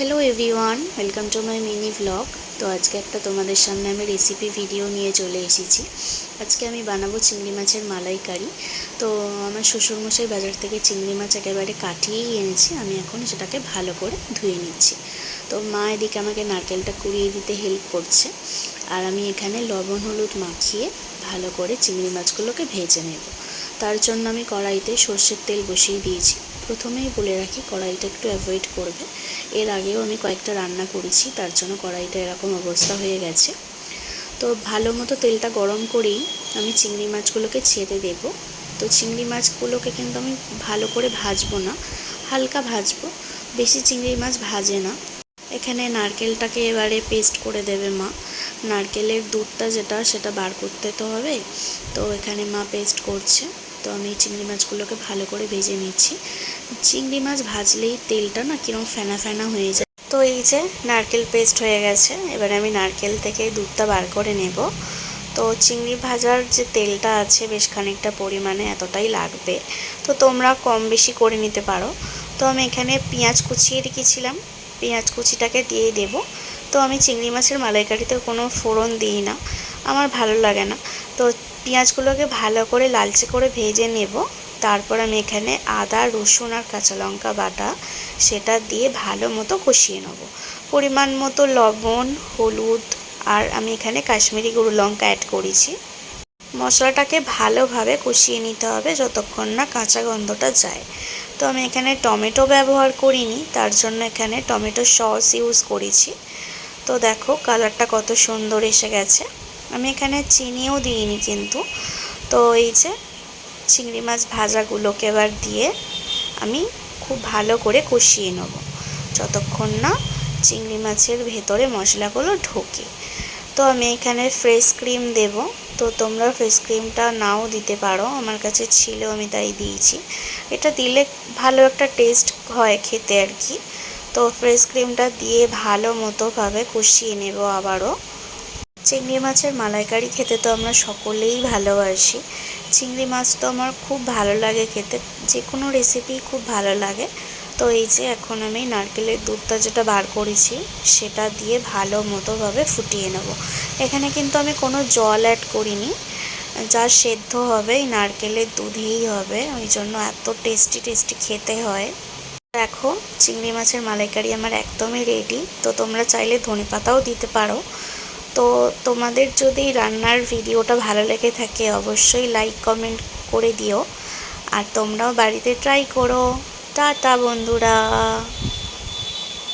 Hello everyone welcome to my mini vlog. तो आज के एक तुम्हारे सामने हमें रेसिपि भिडियो निये चले एसेছি। आज के आमी बानाबो चिंगड़ी माछेर मालाइकारी। तो आमार शोशुरमशाई बाजार थेके चिंगड़ी माछ एकेबारे काटिয়েই এনেছে। आमी एखन सेटाके भालो करे धुए निচ্ছি। तो मा एदिके आमाके नारकेलटा कुड़िয়ে दिते हेल्प करছে আর আমি এখানে লবণ হলুদ মাখিয়ে ভালো করে চিংড়ি মাছগুলোকে ভেজে নেব। তার জন্য আমি কড়াইতে সরষের তেল বসিয়ে দিয়েছি। প্রথমেই বলে রাখি কড়াইটা একটু অ্যাভয়েড করবে। এর আগেও আমি কয়েকটা রান্না করেছি, তার জন্য কড়াইটা এরকম অবস্থা হয়ে গেছে। তো ভালো মতো তেলটা গরম করেই আমি চিংড়ি মাছগুলোকে ছেড়ে দেব। তো চিংড়ি মাছগুলোকে কিন্তু আমি ভালো করে ভাজবো না, হালকা ভাজবো, বেশি চিংড়ি মাছ ভাজে না। এখানে নারকেলটাকে এবারে পেস্ট করে দেবে মা। নারকেলের দুধটা যেটা সেটা বার করতে তো হবে, তো এখানে মা পেস্ট করছে। তো আমি চিংড়ি মাছগুলোকে ভালো করে ভেজে নিচ্ছি। চিংড়ি মাছ ভাজলেই তেলটা না কিরকম ফেনা ফেনা হয়ে যায়। তো এই যে নারকেল পেস্ট হয়ে গেছে, এবারে আমি নারকেল থেকে দুধটা বার করে নেব। তো চিংড়ি ভাজার যে তেলটা আছে বেশ খানিকটা পরিমাণে এতটাই লাগবে, তো তোমরা কম বেশি করে নিতে পারো। তো আমি এখানে পেঁয়াজ কুচিয়ে রেখেছিলাম, পেঁয়াজ কুচিটাকে দিয়ে দেব। তো আমি চিংড়ি মাছের মালাইকারিতে কোনো ফোড়ন দিই না, আমার ভালো লাগে না। তো পেঁয়াজগুলোকে ভালো করে লালচে করে ভেজে নেব। তারপর আমি এখানে আদা রসুন আর কাঁচা লঙ্কা বাটা সেটা দিয়ে ভালো মতো কষিয়ে নেব। পরিমাণ মতো লবণ হলুদ আর আমি এখানে কাশ্মীরি গুঁড়ো লঙ্কা অ্যাড করেছি। মশলাটাকে ভালোভাবে কষিয়ে নিতে হবে যতক্ষণ না কাঁচা গন্ধটা যায়। তো আমি এখানে টমেটো ব্যবহার করিনি, তার জন্য এখানে টমেটো সস ইউজ করেছি। তো দেখো কালারটা কত সুন্দর এসে গেছে। আমি এখানে চিনিও দিইনি কিন্তু। তো এই যে চিংড়ি মাছ ভাজাগুলোকে এবার দিয়ে আমি খুব ভালো করে কষিয়ে নেব যতক্ষণ না চিংড়ি মাছের ভেতরে মশলাগুলো ঢোকে। তো আমি এখানে ফ্রেশ ক্রিম দেব। তো তোমরা ফ্রেশ ক্রিমটা নাও দিতে পারো, আমার কাছে ছিল আমি তাই দিয়েছি। এটা দিলে ভালো একটা টেস্ট হয় খেতে আর কি। তো ফ্রেশ ক্রিমটা দিয়ে ভালো মতোভাবে কষিয়ে নেব আবারও। চিংড়ি মাছের মালাইকারি খেতে তো আমরা সকলেই ভালোবাসি। চিংড়ি মাছ তো আমার খুব ভালো লাগে খেতে, যে কোনো রেসিপি খুব ভালো লাগে। তো এই যে এখন আমি নারকেলের দুধটা যেটা বার করেছি সেটা দিয়ে ভালো মতোভাবে ফুটিয়ে নেব। এখানে কিন্তু আমি কোনো জল অ্যাড করিনি, যা সেদ্ধ হবে এই নারকেলের দুধেই হবে, ওই জন্য এত টেস্টি টেস্টি খেতে হয়। দেখো চিংড়ি মাছের মালাইকারি আমার একদমই রেডি। তো তোমরা চাইলে ধনেপাতাও দিতে পারো। তো তোমাদের যদি রান্নার ভিডিওটা ভালো লেগে থাকে অবশ্যই লাইক কমেন্ট করে দিও, আর তোমরাও বাড়িতে ট্রাই করো। টাটা বন্ধুরা।